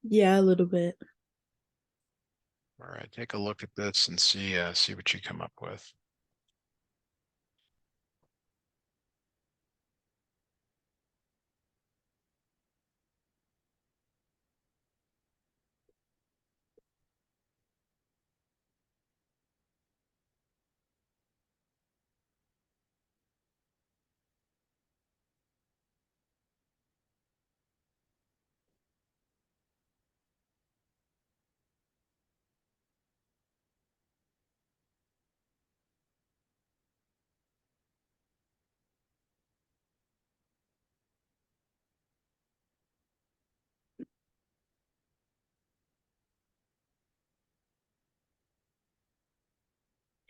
Yeah, a little bit. All right, take a look at this and see what you come up with.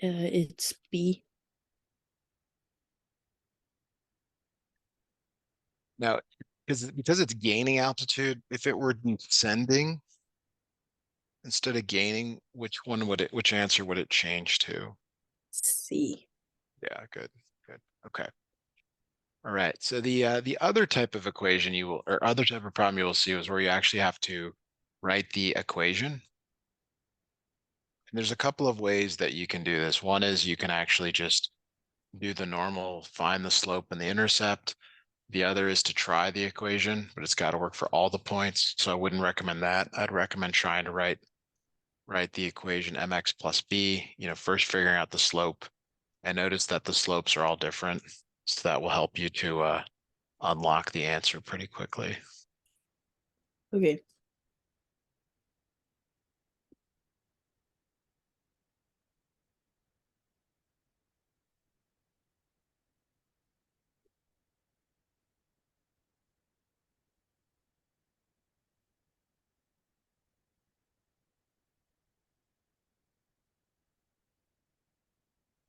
It's B. Now, because it's gaining altitude, if it were descending instead of gaining, which answer would it change to? C. Yeah, good, good. Okay. All right. So the other type of equation you will, or other type of problem you will see is where you actually have to write the equation. And there's a couple of ways that you can do this. One is you can actually just do the normal, find the slope and the intercept. The other is to try the equation, but it's got to work for all the points. So I wouldn't recommend that. I'd recommend trying to write the equation mx plus b, first figuring out the slope. And notice that the slopes are all different. So that will help you to unlock the answer pretty quickly. Okay.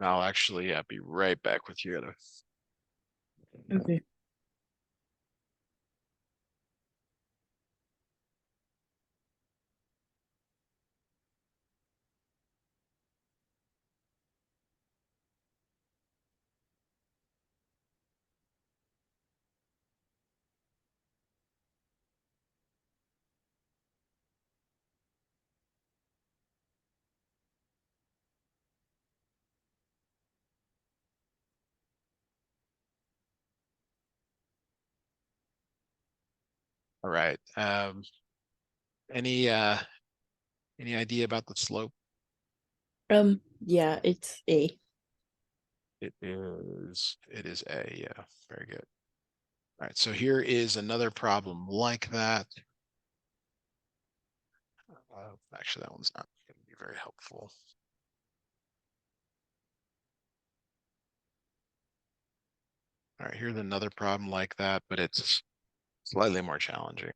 I'll actually be right back with you. Okay. All right. Any idea about the slope? Yeah, it's A. It is A, yeah. Very good. All right, so here is another problem like that. Actually, that one's not going to be very helpful. All right, here's another problem like that, but it's slightly more challenging.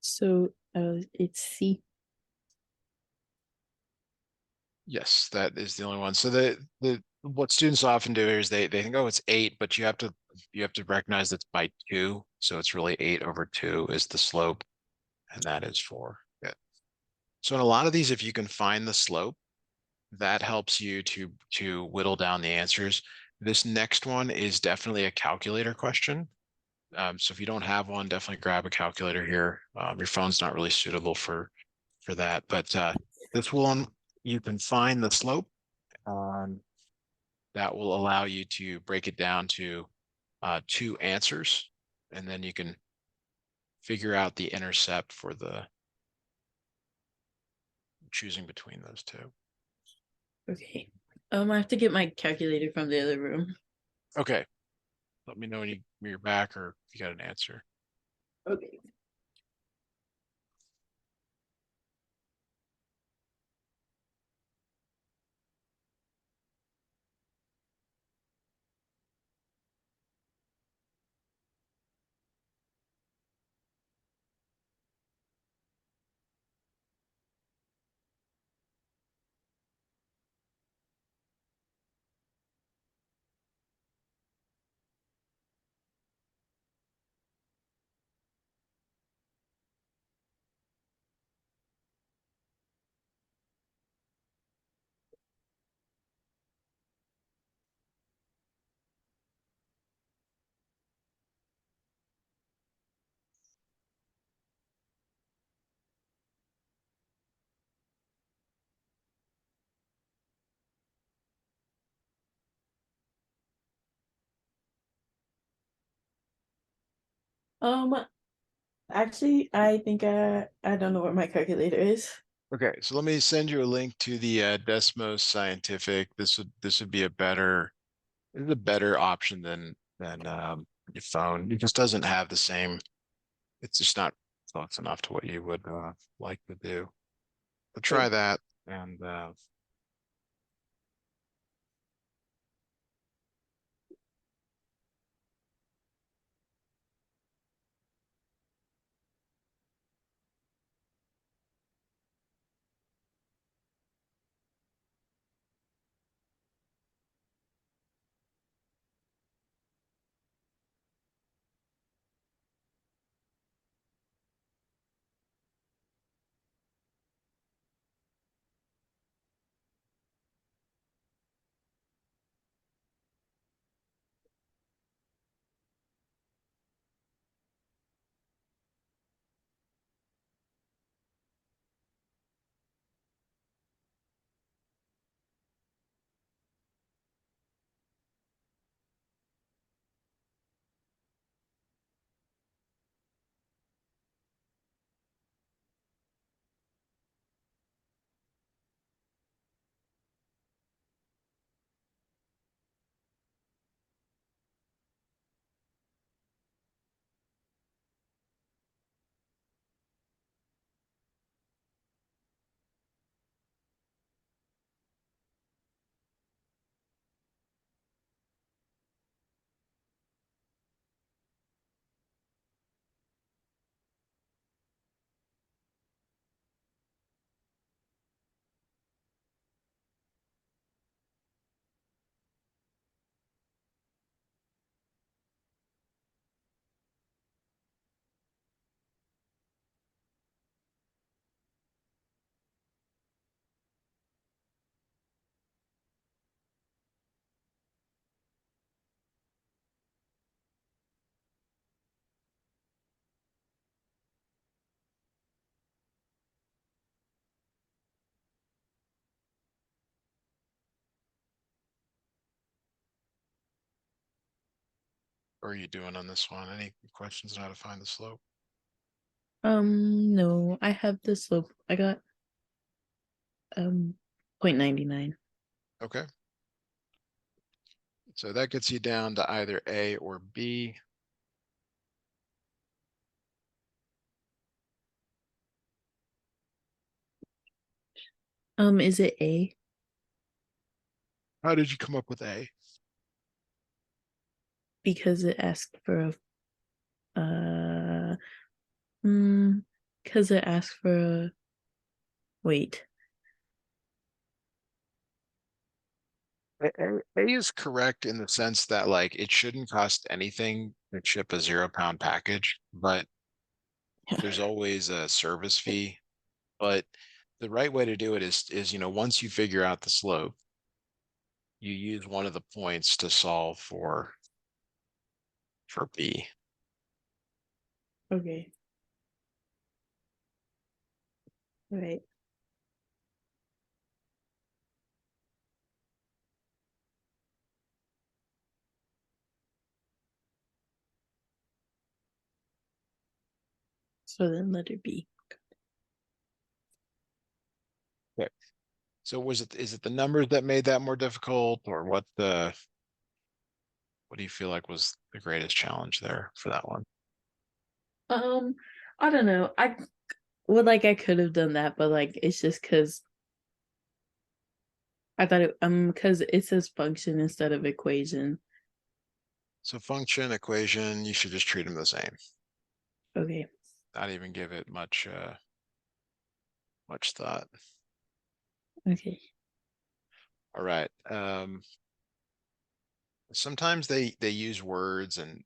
So it's C. Yes, that is the only one. So the what students often do is they think, oh, it's 8, but you have to recognize it's by 2. So it's really 8/2 is the slope, and that is 4. Yeah. So in a lot of these, if you can find the slope, that helps you to whittle down the answers. This next one is definitely a calculator question. So if you don't have one, definitely grab a calculator here. Your phone's not really suitable for that, but this one you can find the slope. Um, that will allow you to break it down to two answers, and then you can figure out the intercept for the choosing between those two. Okay. I have to get my calculator from the other room. Okay, let me know when you're back or if you got an answer. Okay. Um, Actually, I think I don't know what my calculator is. Okay, so let me send you a link to the Desmos Scientific. This would be a better, this is a better option than your phone. It just doesn't have the same. It's just not close enough to what you would like to do. But try Wait, that, and what are you doing on this one? Any questions on how to find the slope? No, I have the slope. I got 0.99. Okay, so that gets you down to either A or B. Is it A? How did you come up with A? Because it asked for a hmm, because it asked for a wait. A is correct in the sense that like it shouldn't cost anything to ship a 0 pound package, but there's always a service fee. But the right way to do it is once you figure out the slope, you use one of the points to solve for B. Okay. Right. So then letter B. Okay. So is it the numbers that made that more difficult, or what What do you feel like was the greatest challenge there for that one? Um, I don't know. I would like I could have done that, but like it's just because I thought it because it says function instead of equation. So function, equation, you should just treat them the same. Okay. Not even give it much thought. Okay. All right. Sometimes they use words and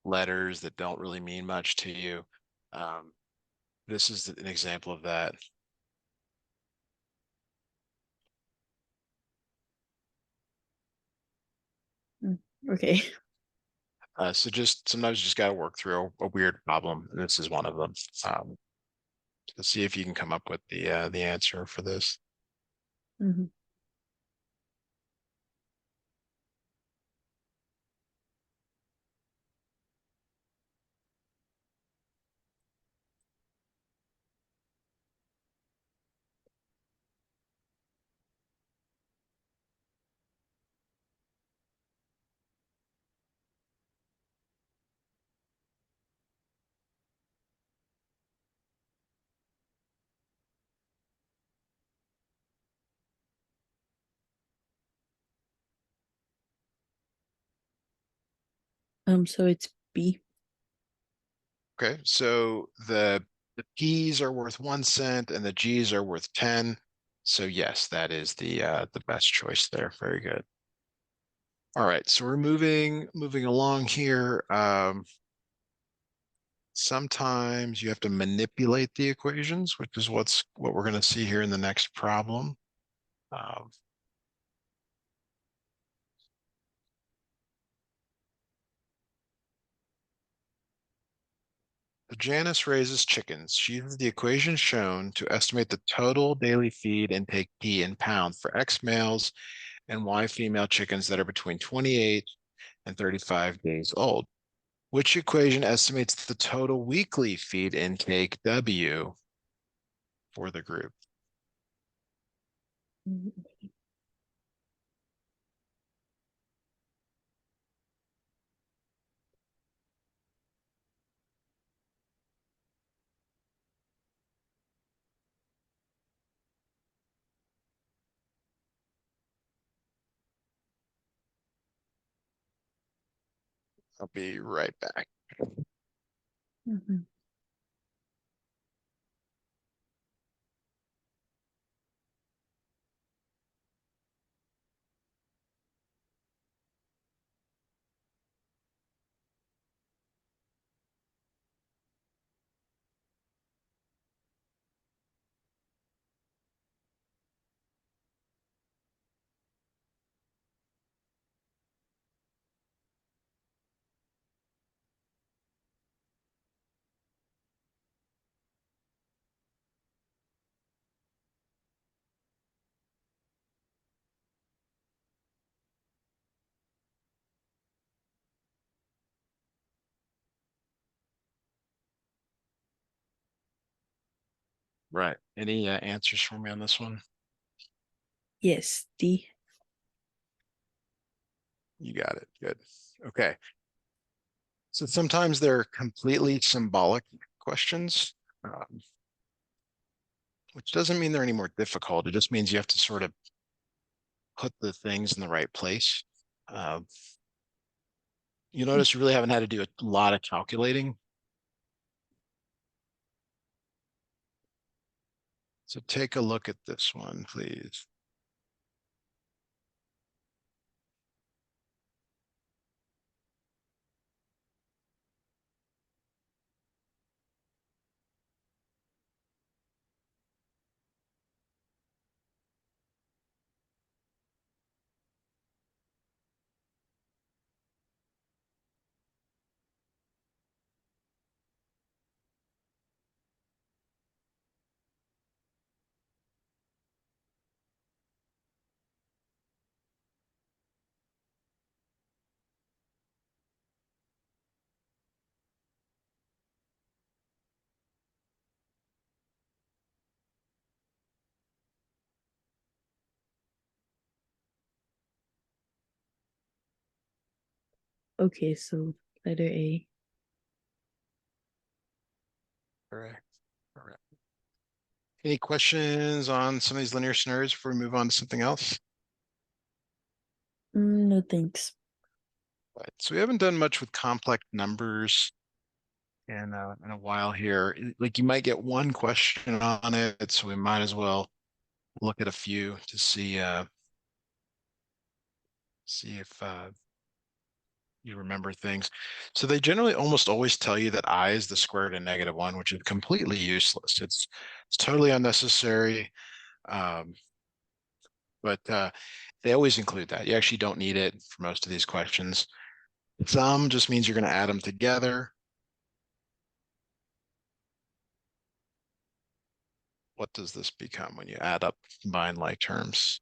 letters that don't really mean much to you. Um, this is an example of that. Mm, okay. So just sometimes you just got to work through a weird problem, and this is one of them. Um, Let's see if you can come up with the answer for this. Mhm. So it's B. Okay, so the P's are worth 1 cent and the G's are worth 10. So yes, that is the best choice there. Very good. All right, so we're moving along here. Sometimes you have to manipulate the equations, which is what we're going to see here in the next problem. Um, So Janice raises chickens. She uses the equation shown to estimate the total daily feed intake P in pounds for X males and Y female chickens that are between 28 and 35 days old. Which equation estimates the total weekly feed intake W for the group? Mhm. I'll be right back. Mhm. Right. Any answers for me on this one? Yes, D. You got it. Good. Okay. So sometimes they're completely symbolic questions, which doesn't mean they're any more difficult. It just means you have to sort of put the things in the right place. Uh, you notice you really haven't had to do a lot of calculating. So take a look at this one, please. Okay, so letter A. Correct. Correct. Any questions on some of these linear scenarios before we move on to something else? No thanks. Right. So we haven't done much with complex numbers in a while here. Like you might get one question on it, so we might as well look at a few to see if you remember things. So they generally almost always tell you that I is the square root of -1, which is completely useless. It's totally unnecessary. Um, but they always include that. You actually don't need it for most of these questions. Sum just means you're going to add them together. What does this become when you add up combined like terms?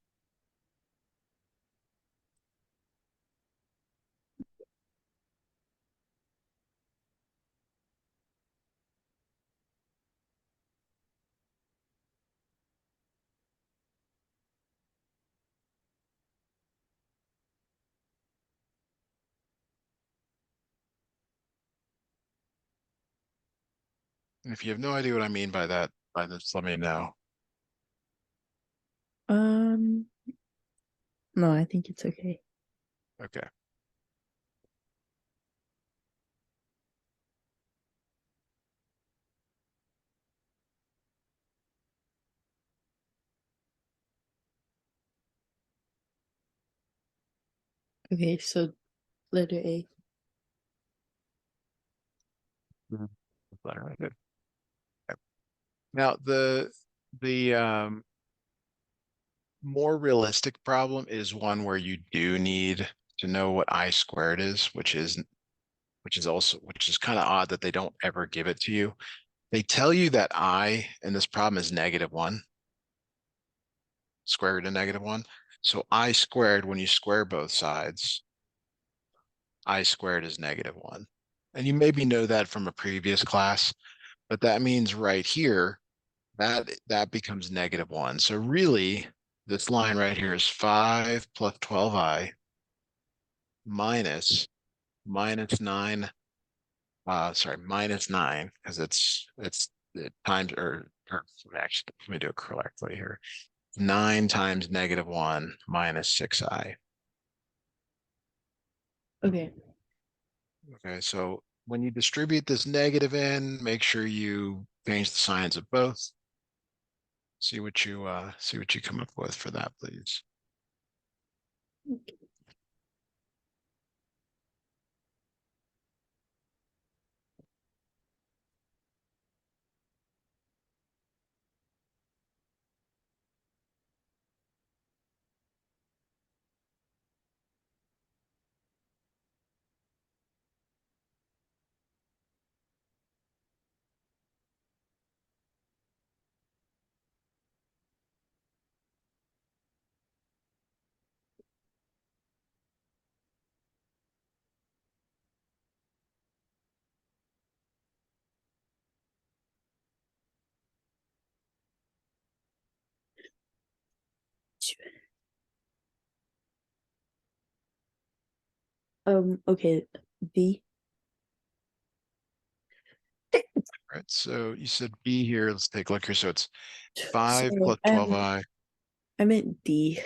And if you have no idea what I mean by that, by this, let me know. Um, no, I think it's okay. Okay. Okay, so letter A. Mhm. All right, good. Okay. Now the more realistic problem is one where you do need to know what I squared is, which is kind of odd that they don't ever give it to you. They tell you that I in this problem is -1, square root of -1. So I squared, when you square both sides, I squared is -1. And you maybe know that from a previous class, but that means right here, that becomes -1. So really, this line right here is 5 plus 12i minus minus 9, sorry, minus 9, because it times or actually, let me do it correctly here. 9 times -1 minus 6i. Okay. Okay, so when you distribute this negative in, make sure you change the signs of both. See what you come up with for that, please. Okay, B. All right, so you said B here. Let's take a look here. So it's 5 Sorry, plus 12i. I meant D.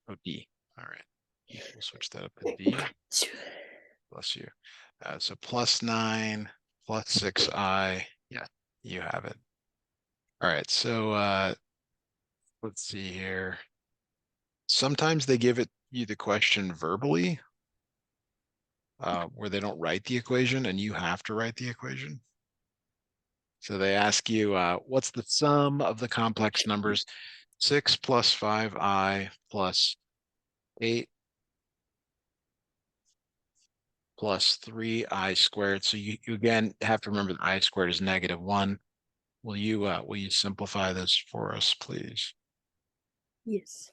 Oh, D. All right. We'll switch that up to D. Bless you. So plus 9 plus 6i. Yeah, you have it. All right. So let's see here. Sometimes they give it you the question verbally, where they don't write the equation and you have to write the equation. So they ask you, what's the sum of the complex numbers 6 plus 5i plus 8 plus 3i squared. So you again have to remember that I squared is -1. Will you simplify this for us, please? Yes.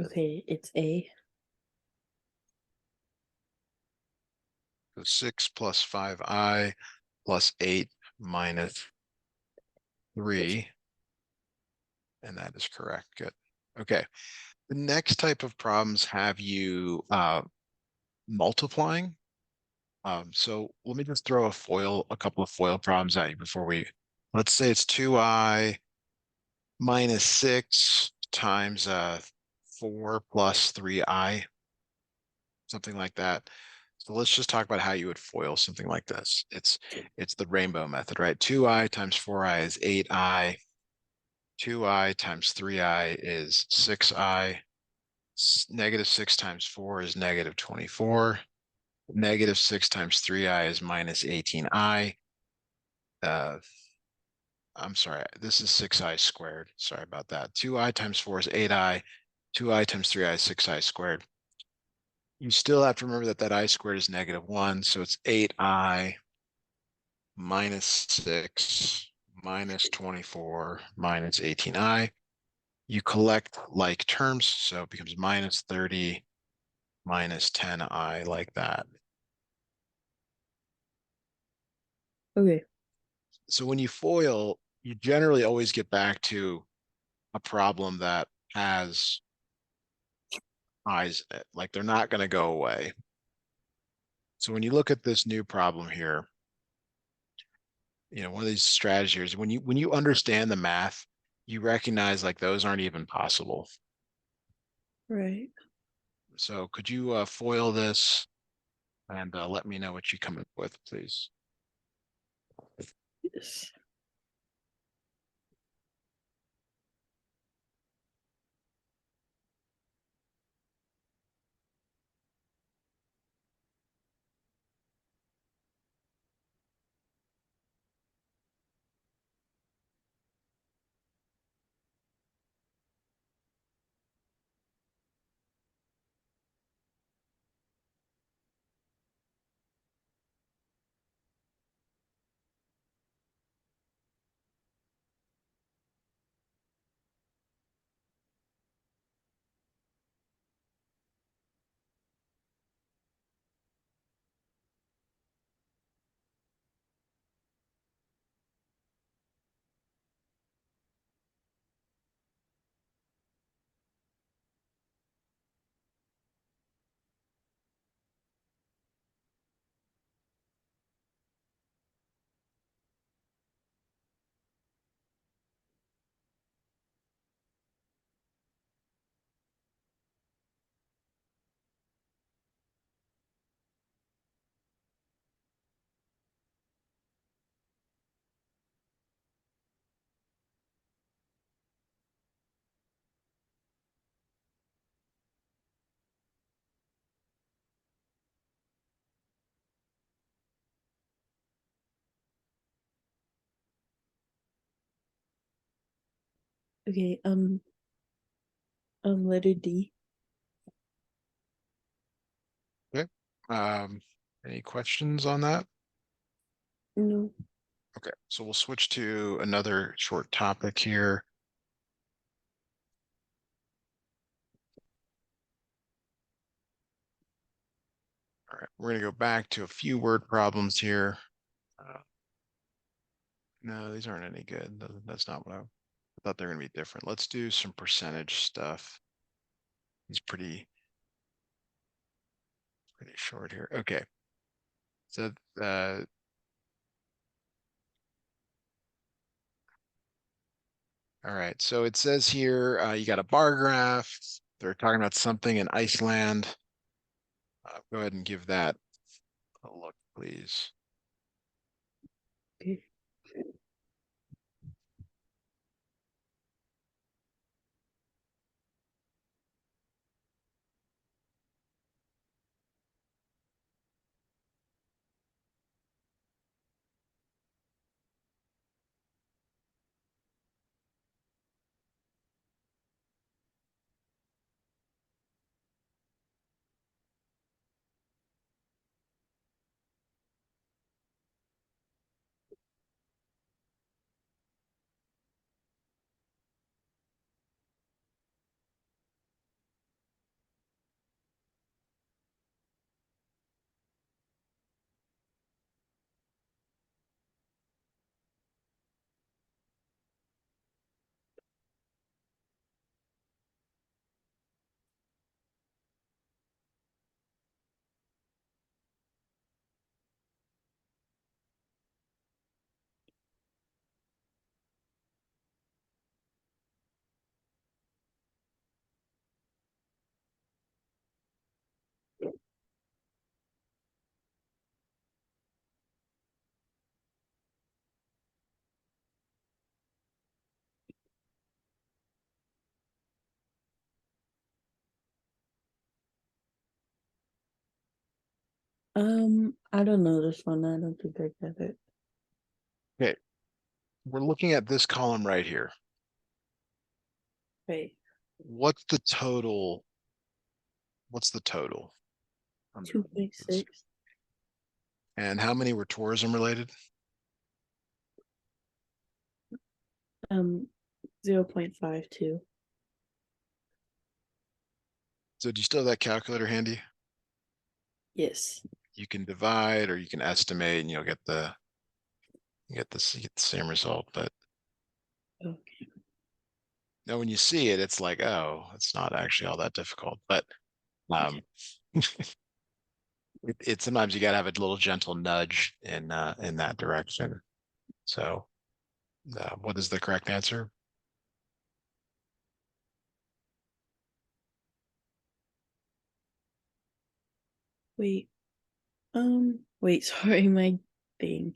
Okay, it's A. So 6 plus 5i plus 8 minus 3. And that is correct. Good. Okay. The next type of problems have you multiplying. So let me just throw a couple of FOIL problems at you before let's say it's 2i minus 6 times 4 plus 3i, something like that. So let's just talk about how you would FOIL something like this. It's the rainbow method, right? 2i times 4i is 8i. 2i times 3i is 6i. Negative 6 times 4 is negative 24. Negative 6 times 3i is minus 18i. Uh, I'm sorry, this is 6i squared. Sorry about that. 2i times 4 is 8i. 2i times 3i is 6i squared. You still have to remember that that I squared is negative 1, so it's 8i minus 6 minus 24 minus 18i. You collect like terms, so it becomes minus 30 minus 10i, like that. Okay. So when you FOIL, you generally always get back to a problem that has i's in it. Like they're not going to go away. So when you look at this new problem here, one of these strategies, when you understand the math, you recognize like those aren't even possible. Right. So could you FOIL this and let me know what you come up with, please? Yes. Okay. Letter D. Okay. Any questions on that? No. Okay, so we'll switch to another short topic here. All right, we're going to go back to a few word problems here. No, these aren't any good. That's not what I thought they were going to be different. Let's do some percentage stuff. It's pretty short here. Okay. So all right. So it says here you got a bar graph. They're talking about something in Iceland. Go ahead and give that a look, please. Okay. I don't know this one. I don't think I get it. Okay, we're looking at this column right here. Wait, What's the total? What's the total? Under all this? 2.6. And how many were tourism related? 0.52. So do you still have that calculator handy? Yes. You can divide or you can estimate and you'll get you get the same result. But Okay. now when you see it, it's like, oh, it's not actually all that difficult. But um it sometimes you gotta have a little gentle nudge in that direction. So what is the correct answer? Wait. Wait, sorry, my thing.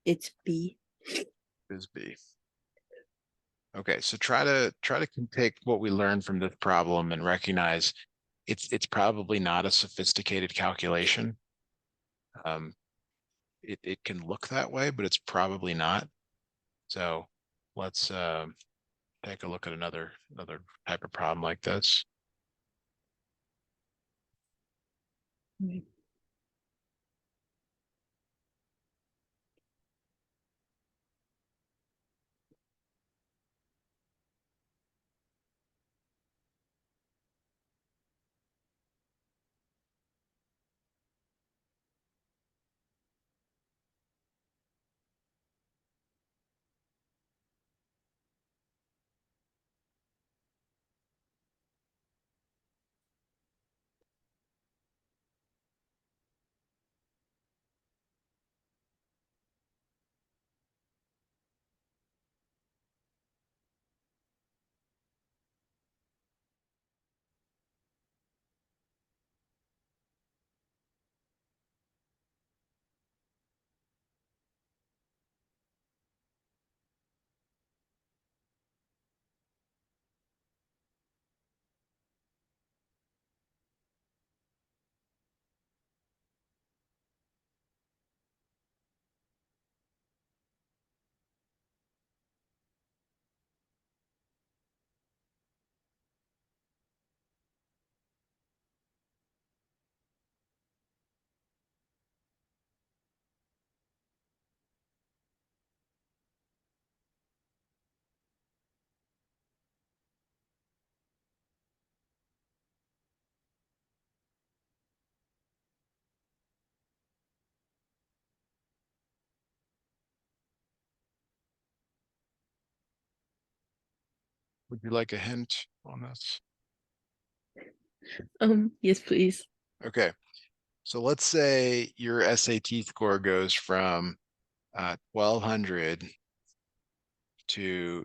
It's B. Is B. Okay, so try to take what we learned from this problem and recognize it's probably not a sophisticated calculation. Um, it can look that way, but it's probably not. So let's take a look at another type of problem like this. Wait. Would you like a hint on this? Yes, please. Okay, so let's say your SAT score goes from 1200 to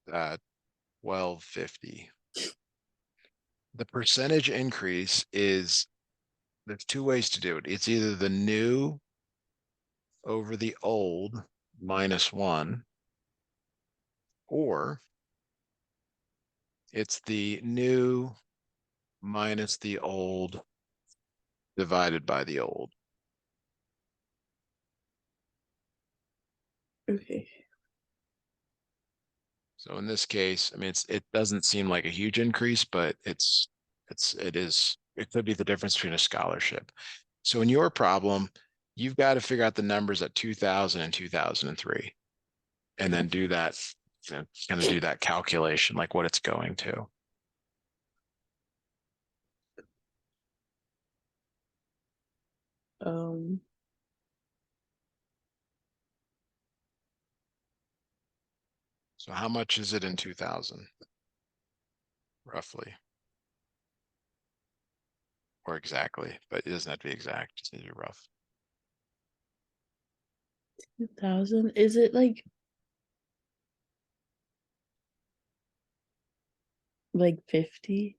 1250. The percentage increase is there's two ways to do it. It's either the new over the old minus one, or it's the new minus the old divided by the old. Okay. So in this case, I mean, it doesn't seem like a huge increase, but it could be the difference between a scholarship. So in your problem, you've got to figure out the numbers at 2000 and 2003, and then do that, kind of do that calculation, like what it's going to. Um, So how much is it in 2000, roughly, or exactly? But it doesn't have to be exact, just need to be rough. 2000. Is it like 50?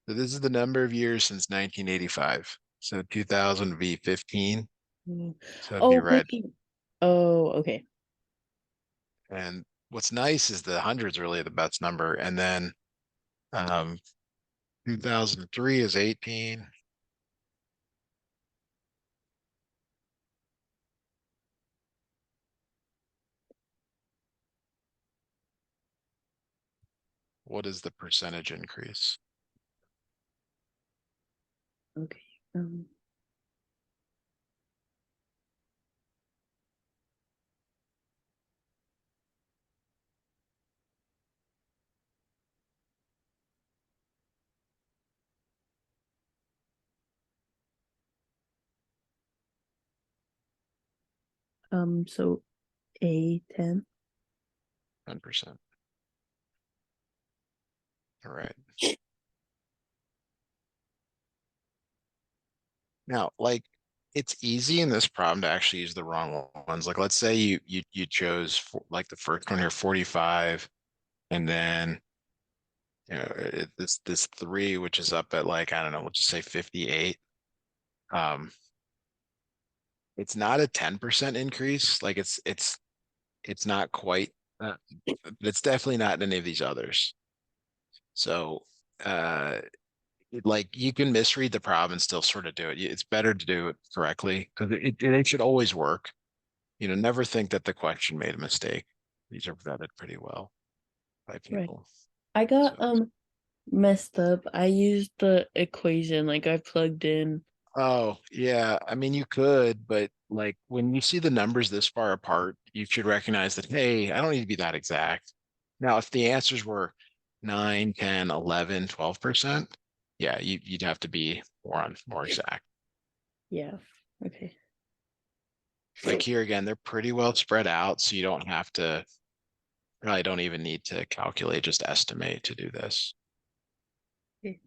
So this is the number of years since 1985. So 2000 would be 15. Mm. So it'd be Oh, red. maybe. Oh, okay. And what's nice is the hundred's really the best number. And then um 2003 is 18. What is the percentage increase? Okay. So A10. 10%. All right. Now, like it's easy in this problem to actually use the wrong ones. Like let's say you chose like the first one here 45 and then this three which is up at like I don't know, we'll just say 58. Um it's not a 10% increase. Like it's not quite uh, but it's definitely not in any of these others. So uh like you can misread the problem and still sort of do it. It's better to do it correctly because it should always work. Never think that the question made a mistake. These are vetted pretty well by Right. people. I got So, messed up. I used the equation like I plugged in. oh yeah, I mean you could, but like when you see the numbers this far apart, you should recognize that, hey, I don't need to be that exact. Now, if the answers were 9, 10, 11, 12%, yeah, you'd have to be more exact. Yeah. Okay. Like here again, they're pretty well spread out, so you don't have to really don't even need to calculate, just estimate to do this. Okay.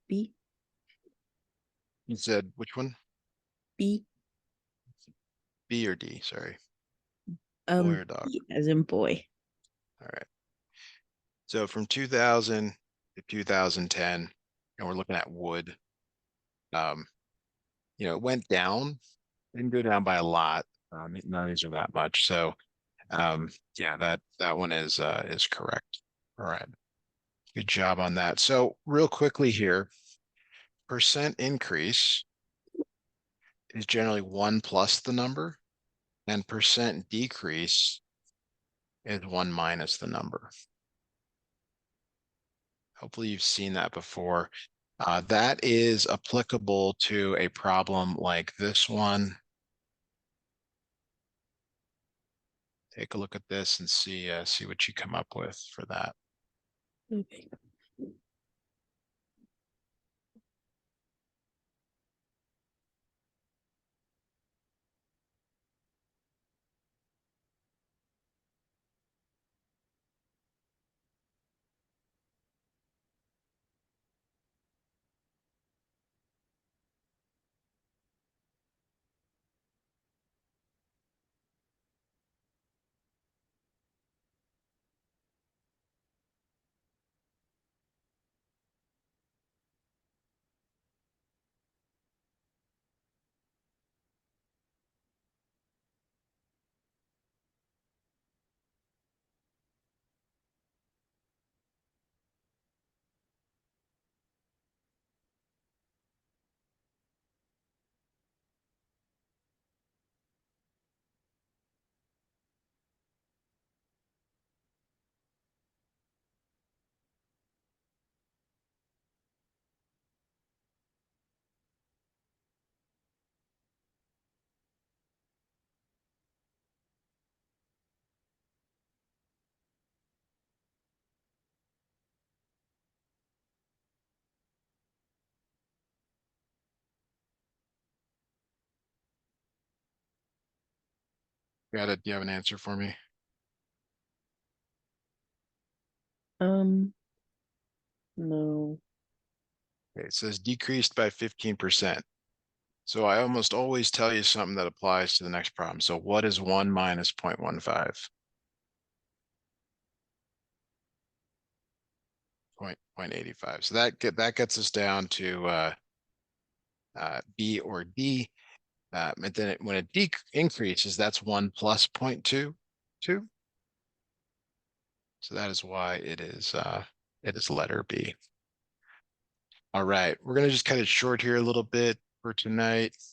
B. You said which one? B. B or D? Sorry, boy or dog? B as in boy. All right. So from 2000 to 2010, and we're looking at wood. Um, it went down, didn't go down by a lot. None of these are that much. So, yeah, that one is correct. All right, good job on that. So, real quickly here, percent increase is generally one plus the number, and percent decrease is one minus the number. Hopefully you've seen that before. That is applicable to a problem like this one. Take a look at this and see what you come up with for that. Okay. Got it. Do you have an answer for me? Um, no. Okay, it says decreased by 15%. So I almost always tell you something that applies to the next problem. So what is 1 minus 0.15? Point 85. So that gets us down to B or D. And then when it increases, that's 1 plus 0.22. So that is why it is letter B. All right, we're gonna just cut it short here a little bit for tonight.